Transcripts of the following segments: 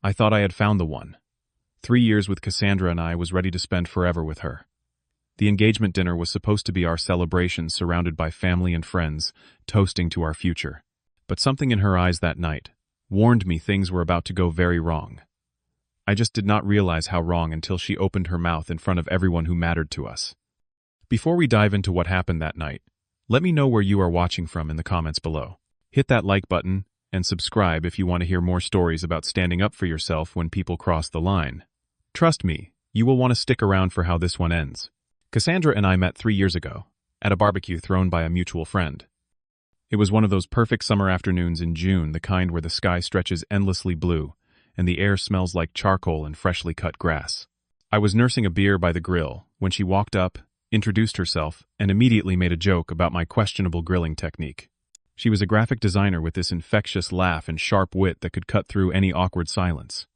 I thought I had found the one. 3 years with Cassandra and I was ready to spend forever with her. The engagement dinner was supposed to be our celebration, surrounded by family and friends, toasting to our future. But something in her eyes that night warned me things were about to go very wrong. I just did not realize how wrong until she opened her mouth in front of everyone who mattered to us. Before we dive into what happened that night, let me know where you are watching from in the comments below. Hit that like button and subscribe if you want to hear more stories about standing up for yourself when people cross the line. Trust me, you will want to stick around for how this one ends. Cassandra and I met 3 years ago, at a barbecue thrown by a mutual friend. It was one of those perfect summer afternoons in June, the kind where the sky stretches endlessly blue, and the air smells like charcoal and freshly cut grass. I was nursing a beer by the grill when she walked up, introduced herself, and immediately made a joke about my questionable grilling technique. She was a graphic designer with this infectious laugh and sharp wit that could cut through any awkward silence.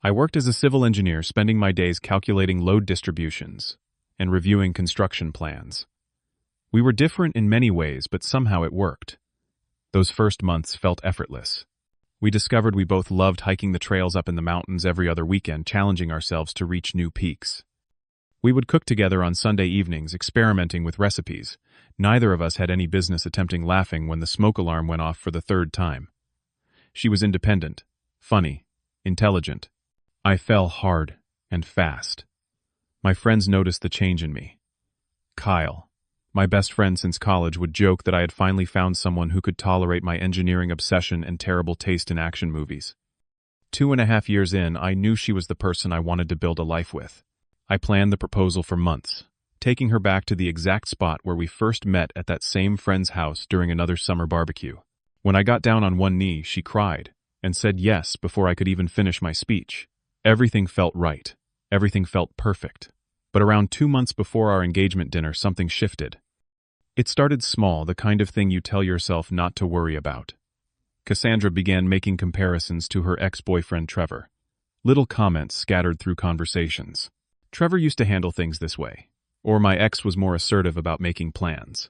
I worked as a civil engineer, spending my days calculating load distributions and reviewing construction plans. We were different in many ways, but somehow it worked. Those first months felt effortless. We discovered we both loved hiking the trails up in the mountains every other weekend, challenging ourselves to reach new peaks. We would cook together on Sunday evenings, experimenting with recipes. Neither of us had any business attempting laughing when the smoke alarm went off for the third time. She was independent, funny, intelligent. I fell hard and fast. My friends noticed the change in me. Kyle, my best friend since college, would joke that I had finally found someone who could tolerate my engineering obsession and terrible taste in action movies. 2.5 years in, I knew she was the person I wanted to build a life with. I planned the proposal for months, taking her back to the exact spot where we first met at that same friend's house during another summer barbecue. When I got down on one knee, she cried and said yes before I could even finish my speech. Everything felt right. Everything felt perfect. But around 2 months before our engagement dinner, something shifted. It started small, the kind of thing you tell yourself not to worry about. Cassandra began making comparisons to her ex-boyfriend Trevor. Little comments scattered through conversations. Trevor used to handle things this way. Or my ex was more assertive about making plans.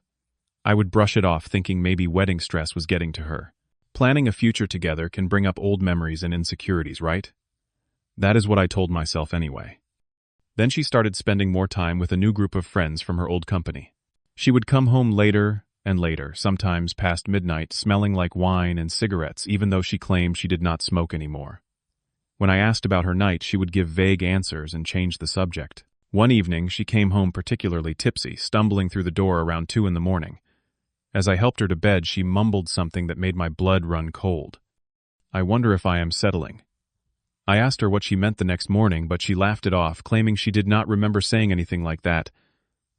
I would brush it off, thinking maybe wedding stress was getting to her. Planning a future together can bring up old memories and insecurities, right? That is what I told myself anyway. Then she started spending more time with a new group of friends from her old company. She would come home later and later, sometimes past midnight, smelling like wine and cigarettes, even though she claimed she did not smoke anymore. When I asked about her night, she would give vague answers and change the subject. One evening, she came home particularly tipsy, stumbling through the door around 2 a.m. As I helped her to bed, she mumbled something that made my blood run cold. I wonder if I am settling. I asked her what she meant the next morning, but she laughed it off, claiming she did not remember saying anything like that.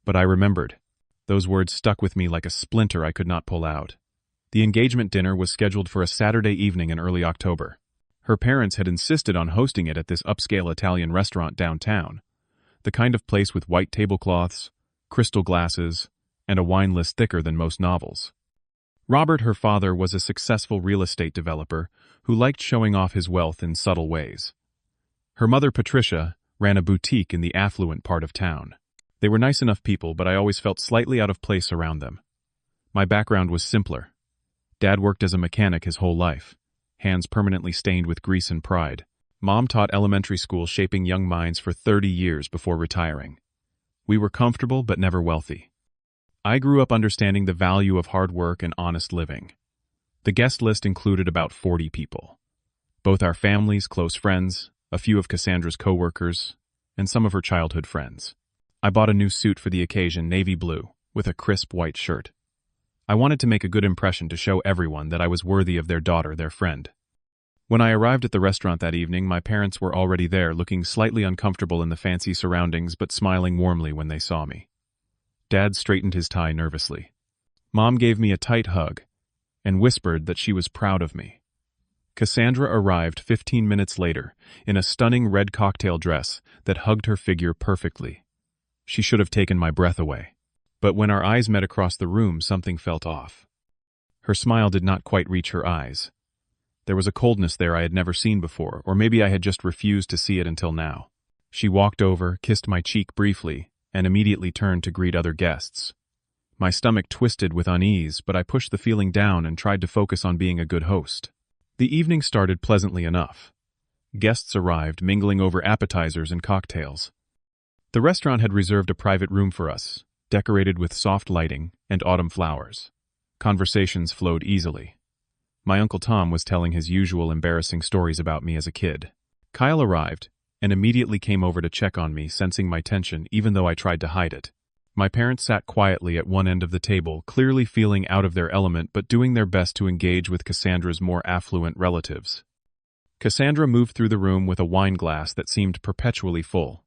But I remembered. Those words stuck with me like a splinter I could not pull out. The engagement dinner was scheduled for a Saturday evening in early October. Her parents had insisted on hosting it at this upscale Italian restaurant downtown, the kind of place with white tablecloths, crystal glasses, and a wine list thicker than most novels. Robert, her father, was a successful real estate developer who liked showing off his wealth in subtle ways. Her mother, Patricia, ran a boutique in the affluent part of town. They were nice enough people, but I always felt slightly out of place around them. My background was simpler. Dad worked as a mechanic his whole life, hands permanently stained with grease and pride. Mom taught elementary school, shaping young minds for 30 years before retiring. We were comfortable but never wealthy. I grew up understanding the value of hard work and honest living. The guest list included about 40 people. Both our families, close friends, a few of Cassandra's co-workers, and some of her childhood friends. I bought a new suit for the occasion, navy blue, with a crisp white shirt. I wanted to make a good impression to show everyone that I was worthy of their daughter, their friend. When I arrived at the restaurant that evening, my parents were already there, looking slightly uncomfortable in the fancy surroundings but smiling warmly when they saw me. Dad straightened his tie nervously. Mom gave me a tight hug and whispered that she was proud of me. Cassandra arrived 15 minutes later in a stunning red cocktail dress that hugged her figure perfectly. She should have taken my breath away. But when our eyes met across the room, something felt off. Her smile did not quite reach her eyes. There was a coldness there I had never seen before, or maybe I had just refused to see it until now. She walked over, kissed my cheek briefly, and immediately turned to greet other guests. My stomach twisted with unease, but I pushed the feeling down and tried to focus on being a good host. The evening started pleasantly enough. Guests arrived, mingling over appetizers and cocktails. The restaurant had reserved a private room for us, decorated with soft lighting and autumn flowers. Conversations flowed easily. My Uncle Tom was telling his usual embarrassing stories about me as a kid. Kyle arrived and immediately came over to check on me, sensing my tension even though I tried to hide it. My parents sat quietly at one end of the table, clearly feeling out of their element but doing their best to engage with Cassandra's more affluent relatives. Cassandra moved through the room with a wine glass that seemed perpetually full.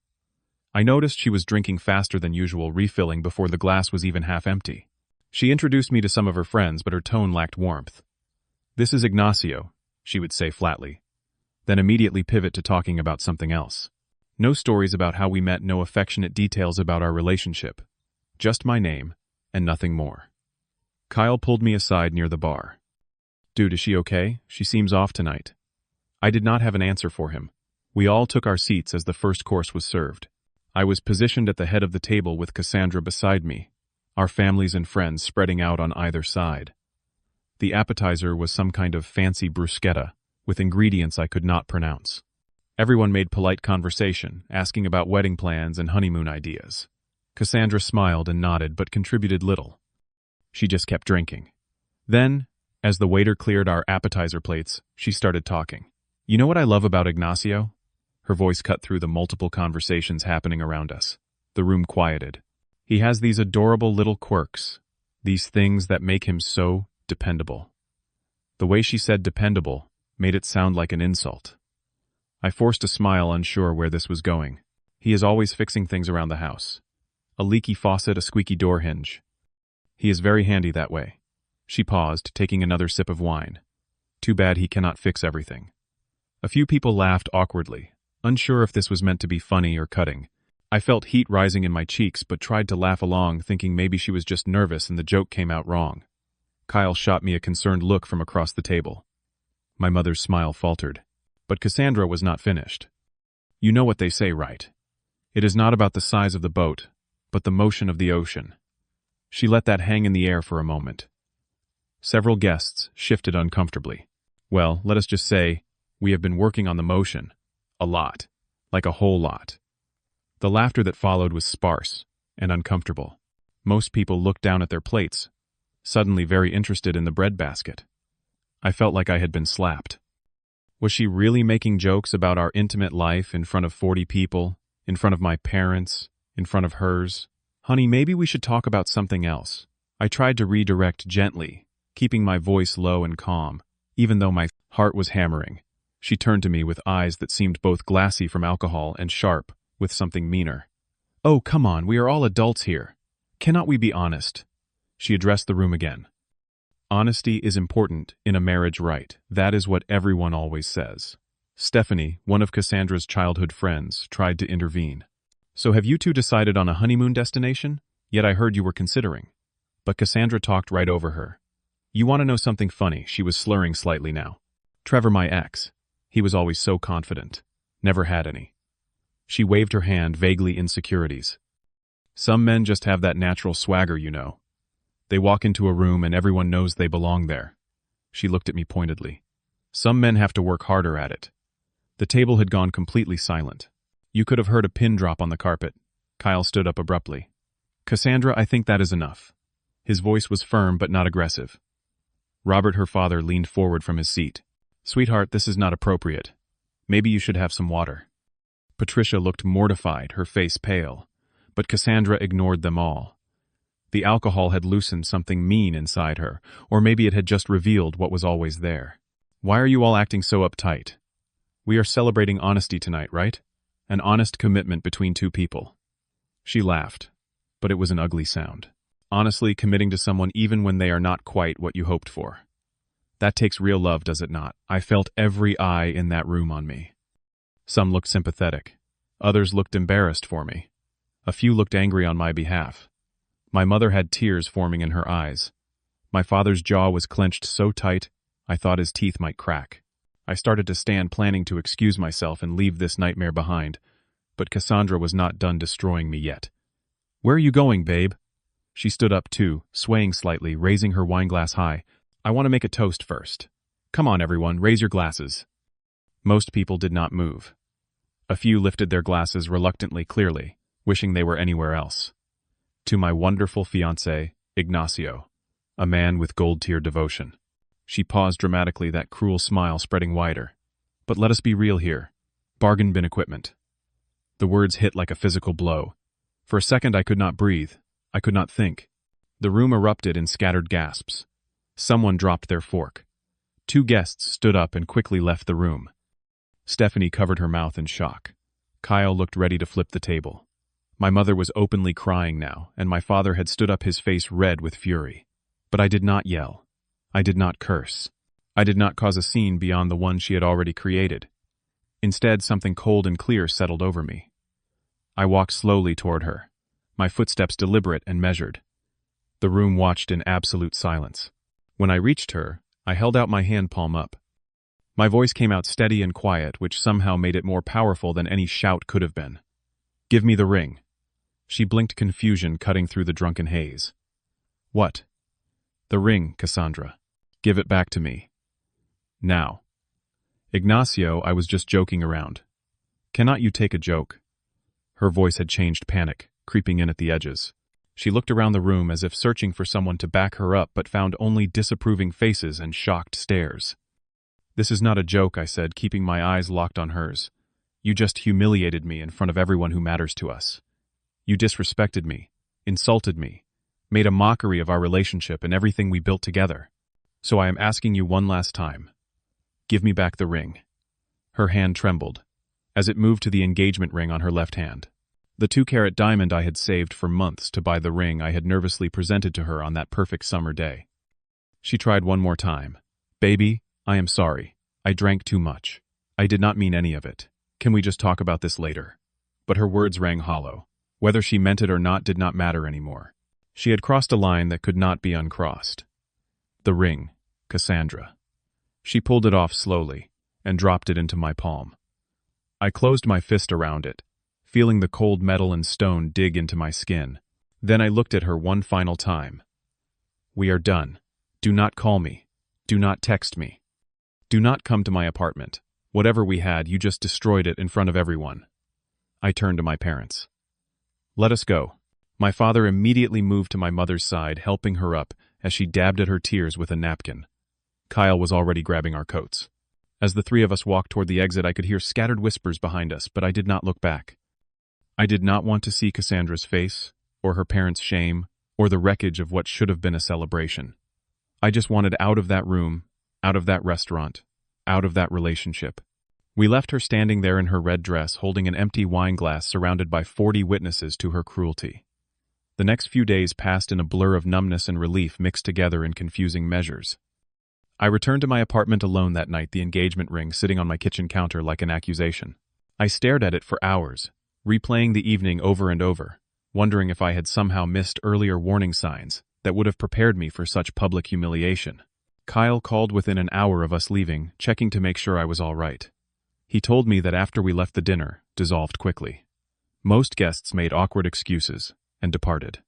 I noticed she was drinking faster than usual, refilling before the glass was even half empty. She introduced me to some of her friends, but her tone lacked warmth. "This is Ignacio," she would say flatly, then immediately pivot to talking about something else. No stories about how we met, no affectionate details about our relationship. Just my name, and nothing more. Kyle pulled me aside near the bar. "Dude, is she okay? She seems off tonight." I did not have an answer for him. We all took our seats as the first course was served. I was positioned at the head of the table with Cassandra beside me, our families and friends spreading out on either side. The appetizer was some kind of fancy bruschetta, with ingredients I could not pronounce. Everyone made polite conversation, asking about wedding plans and honeymoon ideas. Cassandra smiled and nodded, but contributed little. She just kept drinking. Then, as the waiter cleared our appetizer plates, she started talking. "You know what I love about Ignacio?" Her voice cut through the multiple conversations happening around us. The room quieted. "He has these adorable little quirks, these things that make him so dependable." The way she said dependable made it sound like an insult. I forced a smile, unsure where this was going. "He is always fixing things around the house. A leaky faucet, a squeaky door hinge. He is very handy that way." She paused, taking another sip of wine. "Too bad he cannot fix everything." A few people laughed awkwardly, unsure if this was meant to be funny or cutting. I felt heat rising in my cheeks but tried to laugh along, thinking maybe she was just nervous and the joke came out wrong. Kyle shot me a concerned look from across the table. My mother's smile faltered. But Cassandra was not finished. "You know what they say, right? It is not about the size of the boat, but the motion of the ocean." She let that hang in the air for a moment. Several guests shifted uncomfortably. "Well, let us just say, we have been working on the motion. A lot. Like a whole lot." The laughter that followed was sparse and uncomfortable. Most people looked down at their plates, suddenly very interested in the breadbasket. I felt like I had been slapped. Was she really making jokes about our intimate life in front of 40 people, in front of my parents, in front of hers? "Honey, maybe we should talk about something else." I tried to redirect gently, keeping my voice low and calm, even though my heart was hammering. She turned to me with eyes that seemed both glassy from alcohol and sharp with something meaner. "Oh, come on, we are all adults here. Cannot we be honest?" She addressed the room again. "Honesty is important in a marriage, right? That is what everyone always says." Stephanie, one of Cassandra's childhood friends, tried to intervene. "So have you two decided on a honeymoon destination? Yet I heard you were considering." But Cassandra talked right over her. "You want to know something funny?" She was slurring slightly now. "Trevor, my ex. He was always so confident. Never had any." She waved her hand, vaguely insecurities. "Some men just have that natural swagger, you know. They walk into a room and everyone knows they belong there." She looked at me pointedly. "Some men have to work harder at it." The table had gone completely silent. You could have heard a pin drop on the carpet. Kyle stood up abruptly. "Cassandra, I think that is enough." His voice was firm but not aggressive. Robert, her father, leaned forward from his seat. "Sweetheart, this is not appropriate. Maybe you should have some water." Patricia looked mortified, her face pale, but Cassandra ignored them all. The alcohol had loosened something mean inside her, or maybe it had just revealed what was always there. "Why are you all acting so uptight? We are celebrating honesty tonight, right? An honest commitment between two people." She laughed, but it was an ugly sound. Honestly committing to someone even when they are not quite what you hoped for. That takes real love, does it not? I felt every eye in that room on me. Some looked sympathetic. Others looked embarrassed for me. A few looked angry on my behalf. My mother had tears forming in her eyes. My father's jaw was clenched so tight, I thought his teeth might crack. I started to stand, planning to excuse myself and leave this nightmare behind, but Cassandra was not done destroying me yet. "Where are you going, babe?" She stood up too, swaying slightly, raising her wineglass high. "I want to make a toast first. Come on, everyone, raise your glasses." Most people did not move. A few lifted their glasses reluctantly clearly, wishing they were anywhere else. To my wonderful fiancé, Ignacio, a man with gold-tier devotion. She paused dramatically, that cruel smile spreading wider. But let us be real here. Bargain bin equipment. The words hit like a physical blow. For a second I could not breathe. I could not think. The room erupted in scattered gasps. Someone dropped their fork. 2 guests stood up and quickly left the room. Stephanie covered her mouth in shock. Kyle looked ready to flip the table. My mother was openly crying now, and my father had stood up, his face red with fury. But I did not yell. I did not curse. I did not cause a scene beyond the one she had already created. Instead, something cold and clear settled over me. I walked slowly toward her, my footsteps deliberate and measured. The room watched in absolute silence. When I reached her, I held out my hand, palm up. My voice came out steady and quiet, which somehow made it more powerful than any shout could have been. "Give me the ring." She blinked, confusion cutting through the drunken haze. "What?" "The ring, Cassandra. Give it back to me. Now." "Ignacio, I was just joking around. Cannot you take a joke?" Her voice had changed, panic, creeping in at the edges. She looked around the room as if searching for someone to back her up, but found only disapproving faces and shocked stares. "This is not a joke," I said, keeping my eyes locked on hers. "You just humiliated me in front of everyone who matters to us. You disrespected me, insulted me, made a mockery of our relationship and everything we built together. So I am asking you one last time. Give me back the ring." Her hand trembled, as it moved to the engagement ring on her left hand. The 2-carat diamond I had saved for months to buy the ring I had nervously presented to her on that perfect summer day. She tried one more time. "Baby, I am sorry. I drank too much. I did not mean any of it. Can we just talk about this later?" But her words rang hollow. Whether she meant it or not did not matter anymore. She had crossed a line that could not be uncrossed. "The ring, Cassandra." She pulled it off slowly and dropped it into my palm. I closed my fist around it, feeling the cold metal and stone dig into my skin. Then I looked at her one final time. "We are done. Do not call me. Do not text me. Do not come to my apartment. Whatever we had, you just destroyed it in front of everyone." I turned to my parents. "Let us go." My father immediately moved to my mother's side, helping her up as she dabbed at her tears with a napkin. Kyle was already grabbing our coats. As the 3 of us walked toward the exit, I could hear scattered whispers behind us, but I did not look back. I did not want to see Cassandra's face, or her parents' shame, or the wreckage of what should have been a celebration. I just wanted out of that room, out of that restaurant, out of that relationship. We left her standing there in her red dress, holding an empty wine glass surrounded by 40 witnesses to her cruelty. The next few days passed in a blur of numbness and relief mixed together in confusing measures. I returned to my apartment alone that night, the engagement ring sitting on my kitchen counter like an accusation. I stared at it for hours, replaying the evening over and over, wondering if I had somehow missed earlier warning signs that would have prepared me for such public humiliation. Kyle called within an hour of us leaving, checking to make sure I was all right. He told me that after we left, the dinner dissolved quickly. Most guests made awkward excuses and departed.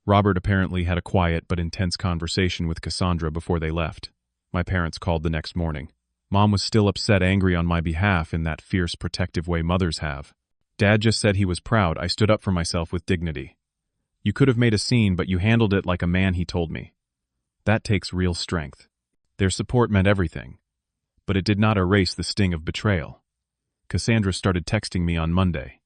Robert apparently had a quiet but intense conversation with Cassandra before they left. My parents called the next morning. Mom was still upset, angry on my behalf in that fierce, protective way mothers have. Dad just said he was proud. I stood up for myself with dignity. "You could have made a scene, but you handled it like a man," he told me. That takes real strength. Their support meant everything, but it did not erase the sting of betrayal. Cassandra started texting me on Monday.